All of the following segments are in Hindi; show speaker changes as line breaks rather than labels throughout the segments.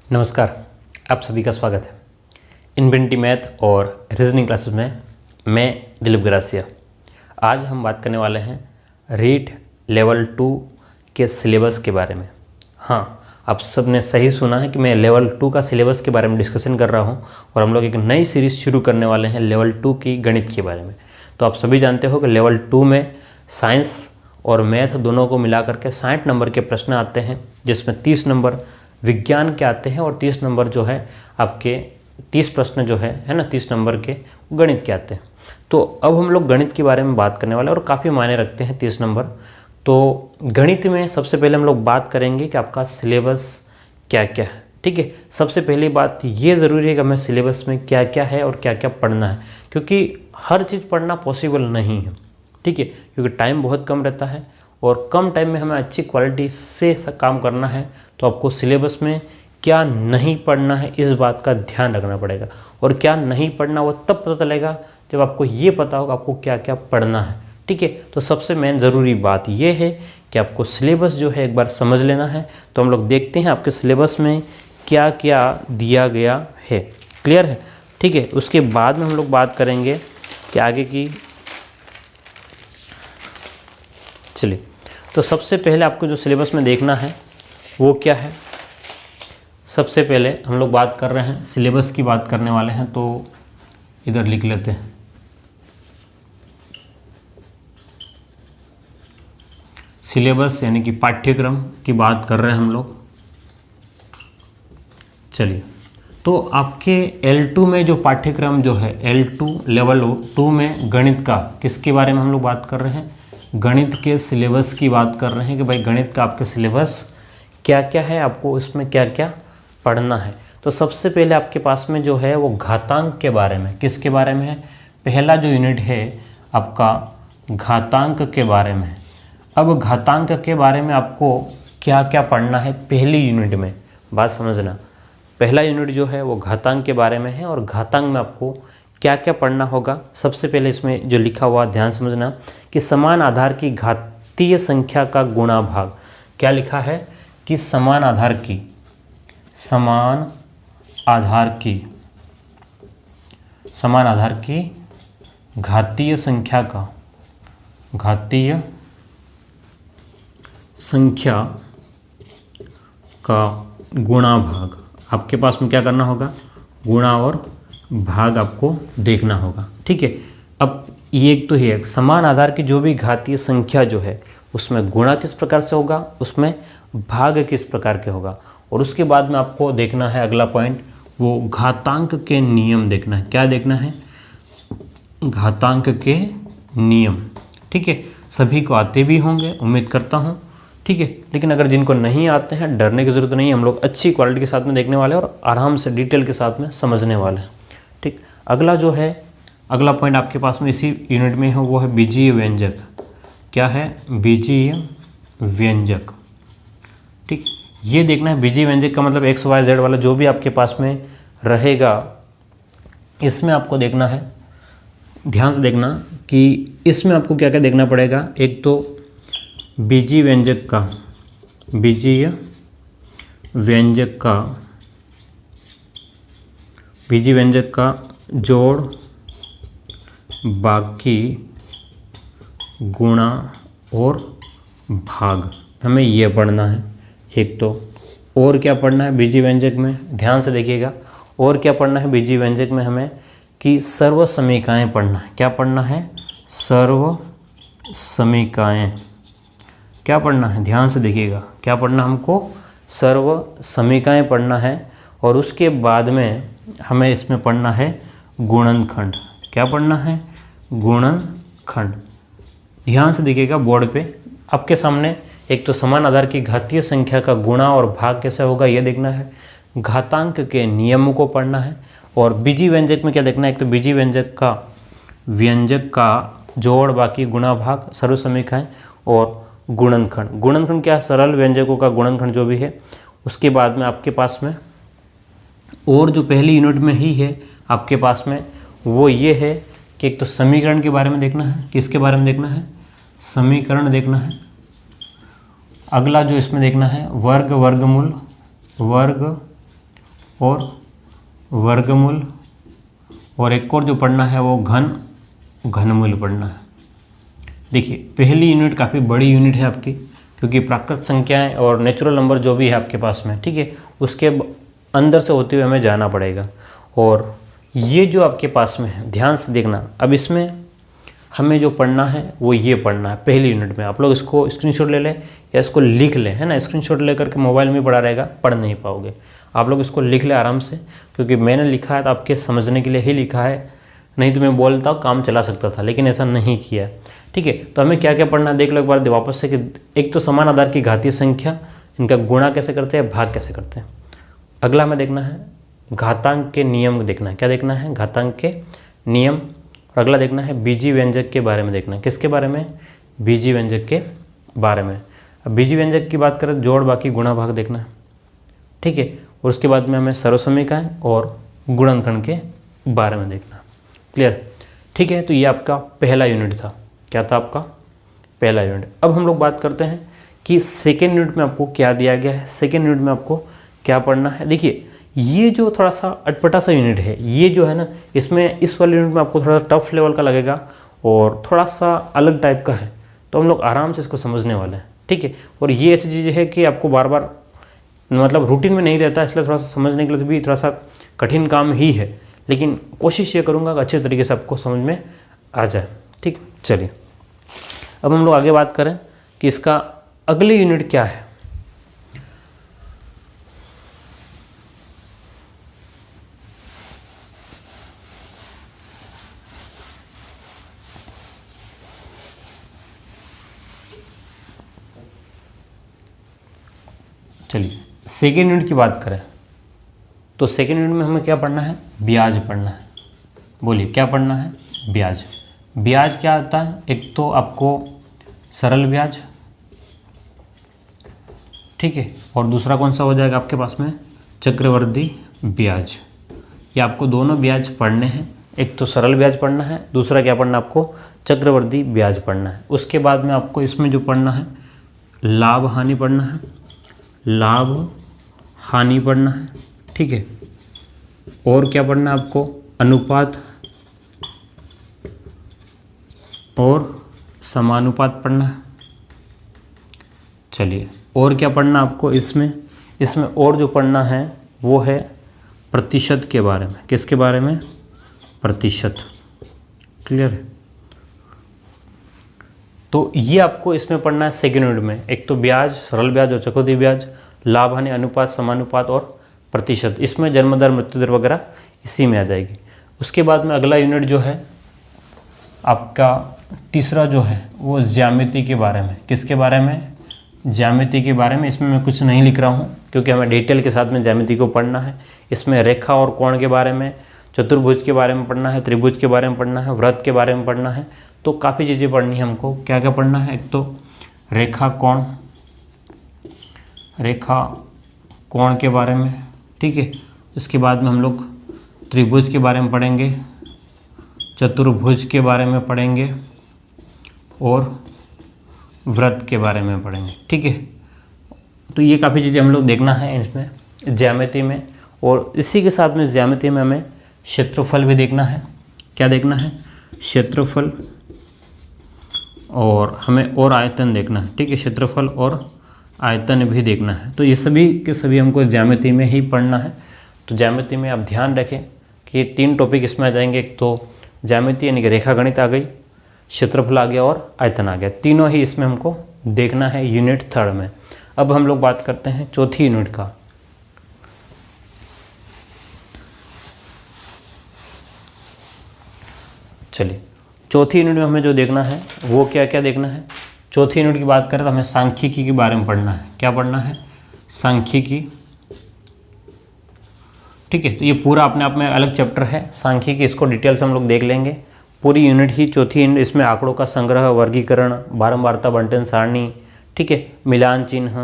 नमस्कार, आप सभी का स्वागत है इन्फिनिटी मैथ और रीजनिंग क्लासेस में। मैं दिलीप गरासिया। आज हम बात करने वाले हैं रीट लेवल 2 के सिलेबस के बारे में। हाँ, आप सब ने सही सुना है कि मैं लेवल 2 का सिलेबस के बारे में डिस्कशन कर रहा हूँ और हम लोग एक नई सीरीज़ शुरू करने वाले हैं लेवल 2 की गणित के बारे में। तो आप सभी जानते हो कि लेवल 2 में साइंस और मैथ दोनों को मिला करके 60 नंबर के प्रश्न आते हैं, जिसमें 30 नंबर विज्ञान के आते हैं और 30 नंबर जो है आपके 30 प्रश्न जो है ना 30 नंबर के गणित के आते हैं। तो अब हम लोग गणित के बारे में बात करने वाले हैं और काफ़ी मायने रखते हैं 30 नंबर। तो गणित में सबसे पहले हम लोग बात करेंगे कि आपका सिलेबस क्या क्या है। ठीक है, सबसे पहली बात ये ज़रूरी है कि हमें सिलेबस में क्या क्या है और क्या क्या पढ़ना है, क्योंकि हर चीज़ पढ़ना पॉसिबल नहीं है। ठीक है, क्योंकि टाइम बहुत कम रहता है और कम टाइम में हमें अच्छी क्वालिटी से काम करना है। तो आपको सिलेबस में क्या नहीं पढ़ना है इस बात का ध्यान रखना पड़ेगा, और क्या नहीं पढ़ना वो तब पता चलेगा जब आपको ये पता होगा आपको क्या क्या पढ़ना है। ठीक है, तो सबसे मेन ज़रूरी बात ये है कि आपको सिलेबस जो है एक बार समझ लेना है। तो हम लोग देखते हैं आपके सिलेबस में क्या क्या दिया गया है। क्लियर है? ठीक है, उसके बाद में हम लोग बात करेंगे कि आगे की। चलिए, तो सबसे पहले आपको जो सिलेबस में देखना है वो क्या है। सबसे पहले हम लोग बात कर रहे हैं सिलेबस की बात करने वाले हैं, तो इधर लिख लेते हैं। सिलेबस यानी कि पाठ्यक्रम की बात कर रहे हैं हम लोग। चलिए, तो आपके L2 में जो पाठ्यक्रम जो है L2 लेवल 2 में गणित का किसके बारे में हम लोग बात कर रहे हैं, गणित के सिलेबस की बात कर रहे हैं कि भाई गणित का आपके सिलेबस क्या क्या है, आपको इसमें क्या क्या पढ़ना है। तो सबसे पहले आपके पास में जो है वो घातांक के बारे में, किसके बारे में है, पहला जो यूनिट है आपका घातांक के बारे में। अब घातांक के बारे में आपको क्या क्या पढ़ना है पहली यूनिट में, बात समझना। पहला यूनिट जो है वो घातांक के बारे में है और घातांक में आपको क्या क्या पढ़ना होगा। सबसे पहले इसमें जो लिखा हुआ ध्यान समझना कि समान आधार की घातीय संख्या का गुणा भाग। क्या लिखा है कि समान आधार की घातीय संख्या का गुणा भाग। आपके पास में क्या करना होगा, गुणा और भाग आपको देखना होगा। ठीक है, अब ये एक तो है समान आधार की जो भी घातीय संख्या जो है उसमें गुणा किस प्रकार से होगा, उसमें भाग किस प्रकार के होगा। और उसके बाद में आपको देखना है अगला पॉइंट, वो घातांक के नियम देखना है। क्या देखना है, घातांक के नियम। ठीक है, सभी को आते भी होंगे उम्मीद करता हूँ। ठीक है, लेकिन अगर जिनको नहीं आते हैं डरने की ज़रूरत नहीं है, हम लोग अच्छी क्वालिटी के साथ में देखने वाले हैं और आराम से डिटेल के साथ में समझने वाले हैं। ठीक, अगला जो है अगला पॉइंट आपके पास में इसी यूनिट में है वो है बीजीय व्यंजक। क्या है, बीजीय व्यंजक। ठीक, ये देखना है बीजीय व्यंजक का मतलब एक्स वाई जेड वाला जो भी आपके पास में रहेगा, इसमें आपको देखना है, ध्यान से देखना कि इसमें आपको क्या क्या देखना पड़ेगा। एक तो बीजीय व्यंजक का जोड़, बाकी, गुणा और भाग, हमें ये पढ़ना है एक तो। और क्या पढ़ना है बीजीय व्यंजक में, ध्यान से देखिएगा। और क्या पढ़ना है बीजीय व्यंजक में हमें कि सर्व समीकाएँ पढ़ना है। क्या पढ़ना है, सर्व समीकाएँ। क्या पढ़ना है, ध्यान से देखिएगा, क्या पढ़ना हमको, सर्व समीकाएँ पढ़ना है। और उसके बाद में हमें इसमें पढ़ना है गुणनखंड। क्या पढ़ना है, गुणनखंड। ध्यान से देखिएगा, बोर्ड पे आपके सामने एक तो समान आधार की घातीय संख्या का गुणा और भाग कैसे होगा ये देखना है, घातांक के नियमों को पढ़ना है। और बीजीय व्यंजक में क्या देखना है, एक तो बीजीय व्यंजक का जोड़, बाकी, गुणा, भाग, सर्व समीकाएँ और गुणनखंड। गुणनखंड क्या है, सरल व्यंजकों का गुणनखंड जो भी है। उसके बाद में आपके पास में और जो पहली यूनिट में ही है आपके पास में वो ये है कि एक तो समीकरण के बारे में देखना है। किसके बारे में देखना है, समीकरण देखना है। अगला जो इसमें देखना है वर्ग, वर्गमूल, वर्ग और वर्गमूल, और एक और जो पढ़ना है वो घनमूल पढ़ना है। देखिए पहली यूनिट काफ़ी बड़ी यूनिट है आपकी, क्योंकि प्राकृत संख्याएं और नेचुरल नंबर जो भी है आपके पास में, ठीक है, उसके अंदर से होते हुए हमें जाना पड़ेगा। और ये जो आपके पास में है, ध्यान से देखना, अब इसमें हमें जो पढ़ना है वो ये पढ़ना है पहली यूनिट में। आप लोग इसको स्क्रीनशॉट ले लें या इसको लिख लें, है ना, स्क्रीनशॉट लेकर के मोबाइल में पढ़ा रहेगा, पढ़ नहीं पाओगे। आप लोग इसको लिख लें आराम से, क्योंकि मैंने लिखा है तो आपके समझने के लिए ही लिखा है, नहीं तो मैं बोलता काम चला सकता था, लेकिन ऐसा नहीं किया। ठीक है, तो हमें क्या क्या पढ़ना है देख लो एक बार वापस से, कि एक तो समान आधार की घातीय संख्या, इनका गुणा कैसे करते हैं, भाग कैसे करते हैं। अगला हमें देखना है घातांक के नियम देखना है। क्या देखना है, घातांक के नियम। और अगला देखना है बीजीय व्यंजक के बारे में देखना है। किसके बारे में, बीजीय व्यंजक के बारे में। अब बीजीय व्यंजक की बात करें, जोड़ बाकी गुणा भाग देखना है, ठीक है। और उसके बाद में हमें सर्वसमीकाएं और गुणनखंड के बारे में देखना। क्लियर, ठीक है। तो ये आपका पहला यूनिट था। क्या था आपका पहला यूनिट। अब हम लोग बात करते हैं कि सेकेंड यूनिट में आपको क्या दिया गया है, सेकेंड यूनिट में आपको क्या पढ़ना है। देखिए ये जो थोड़ा सा अटपटा सा यूनिट है, ये जो है ना, इसमें इस वाले यूनिट में आपको थोड़ा सा टफ लेवल का लगेगा और थोड़ा सा अलग टाइप का है, तो हम लोग आराम से इसको समझने वाले हैं, ठीक है। और ये ऐसी चीज़ है कि आपको बार बार मतलब रूटीन में नहीं रहता, इसलिए थोड़ा सा समझने के लिए भी थोड़ा सा कठिन काम ही है, लेकिन कोशिश ये करूँगा कि अच्छे तरीके से आपको समझ में आ जाए, ठीक। चलिए अब हम लोग आगे बात करें कि इसका अगली यूनिट क्या है। चलिए सेकेंड यूनिट की बात करें तो सेकेंड यूनिट में हमें क्या पढ़ना है, ब्याज पढ़ना है। बोलिए क्या पढ़ना है, ब्याज। ब्याज क्या आता है, एक तो आपको सरल ब्याज, ठीक है, और दूसरा कौन सा हो जाएगा आपके पास में, चक्रवर्ती ब्याज। ये आपको दोनों ब्याज पढ़ने हैं, एक तो सरल ब्याज पढ़ना है, दूसरा क्या पढ़ना है आपको, चक्रवर्ती ब्याज पढ़ना है। उसके बाद में आपको इसमें जो पढ़ना है, लाभ हानि पढ़ना है, लाभ हानि पढ़ना है, ठीक है। और क्या पढ़ना है आपको, अनुपात और समानुपात पढ़ना है। चलिए और क्या पढ़ना आपको इसमें और जो पढ़ना है वो है प्रतिशत के बारे में। किसके बारे में, प्रतिशत। क्लियर है। तो ये आपको इसमें पढ़ना है सेकेंड यूनिट में, एक तो ब्याज, सरल ब्याज और चक्रवृद्धि ब्याज, लाभ हानि, अनुपात, समानुपात और प्रतिशत। इसमें जन्म दर, मृत्यु दर वगैरह इसी में आ जाएगी। उसके बाद में अगला यूनिट जो है आपका तीसरा जो है वो ज्यामिति के बारे में। किसके बारे में, ज्यामिति के बारे में। इसमें मैं कुछ नहीं लिख रहा हूँ क्योंकि हमें डिटेल के साथ में ज्यामिति को पढ़ना है। इसमें रेखा और कोण के बारे में, चतुर्भुज के बारे में पढ़ना है, त्रिभुज के बारे में पढ़ना है, वृत्त के बारे में पढ़ना है। तो काफ़ी चीज़ें पढ़नी है हमको। क्या क्या पढ़ना है, एक तो रेखा कोण के बारे में, ठीक है। इसके बाद में हम लोग त्रिभुज के बारे में पढ़ेंगे, चतुर्भुज के बारे में पढ़ेंगे और वृत्त के बारे में पढ़ेंगे, ठीक है। तो ये काफ़ी चीज़ें हम लोग देखना है इसमें ज्यामिति में। और इसी के साथ में ज्यामिति में हमें क्षेत्रफल भी देखना है। क्या देखना है, क्षेत्रफल, और हमें और आयतन देखना है, ठीक है। क्षेत्रफल और आयतन भी देखना है। तो ये सभी के सभी हमको ज्यामिति में ही पढ़ना है। तो ज्यामिति में आप ध्यान रखें कि 3 टॉपिक इसमें आ जाएंगे। एक तो ज्यामिति यानी कि रेखा गणित आ गई, क्षेत्रफल आ गया और आयतन आ गया। तीनों ही इसमें हमको देखना है यूनिट 3 में। अब हम लोग बात करते हैं चौथी यूनिट का। चलिए चौथी यूनिट में हमें जो देखना है वो क्या क्या देखना है। चौथी यूनिट की बात करें तो हमें सांख्यिकी के बारे में पढ़ना है। क्या पढ़ना है, सांख्यिकी, ठीक है। तो ये पूरा अपने आप में अलग चैप्टर है सांख्यिकी, इसको डिटेल से हम लोग देख लेंगे। पूरी यूनिट ही चौथी यूनिट, इसमें आंकड़ों का संग्रह, वर्गीकरण, बारंबारता, बंटन सारणी, ठीक है, मिलान चिन्ह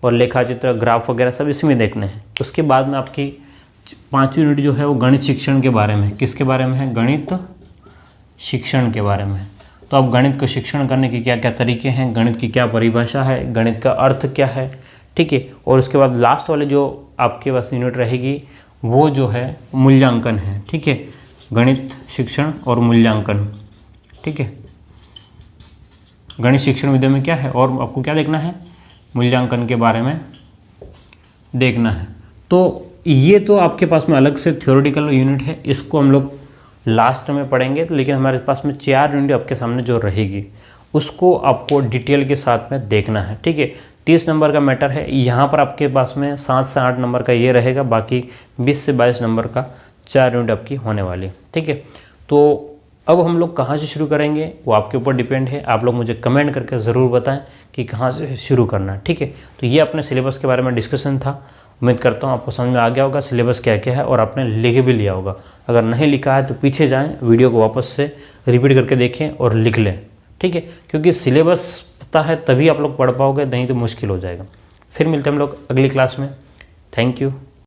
और लेखाचित्र, ग्राफ वगैरह सब इसमें देखने हैं। उसके बाद में आपकी 5वीं यूनिट जो है वो गणित शिक्षण के बारे में। किसके बारे में है, गणित शिक्षण के बारे में। तो अब गणित का शिक्षण करने के क्या क्या तरीके हैं, गणित की क्या परिभाषा है, गणित का अर्थ क्या है, ठीक है। और उसके बाद लास्ट वाले जो आपके पास यूनिट रहेगी वो जो है मूल्यांकन है। ठीक है, गणित शिक्षण और मूल्यांकन। ठीक है, गणित शिक्षण विद्या में क्या है और आपको क्या देखना है, मूल्यांकन के बारे में देखना है। तो ये तो आपके पास में अलग से थ्योरेटिकल यूनिट है, इसको हम लोग लास्ट में पढ़ेंगे। तो लेकिन हमारे पास में 4 यूनिट आपके सामने जो रहेगी उसको आपको डिटेल के साथ में देखना है। ठीक है, 30 नंबर का मैटर है, यहाँ पर आपके पास में 7 से 8 नंबर का ये रहेगा, बाकी 20 से 22 नंबर का 4 यूनिट आपकी होने वाली। ठीक है, तो अब हम लोग कहाँ से शुरू करेंगे वो आपके ऊपर डिपेंड है। आप लोग मुझे कमेंट करके ज़रूर बताएं कि कहाँ से शुरू करना है। ठीक है, तो ये अपने सिलेबस के बारे में डिस्कशन था। उम्मीद करता हूँ आपको समझ में आ गया होगा सिलेबस क्या क्या है और आपने लिख भी लिया होगा। अगर नहीं लिखा है तो पीछे जाएं, वीडियो को वापस से रिपीट करके देखें और लिख लें। ठीक है, क्योंकि सिलेबस पता है तभी आप लोग पढ़ पाओगे, नहीं तो मुश्किल हो जाएगा। फिर मिलते हैं हम लोग अगली क्लास में। Thank you.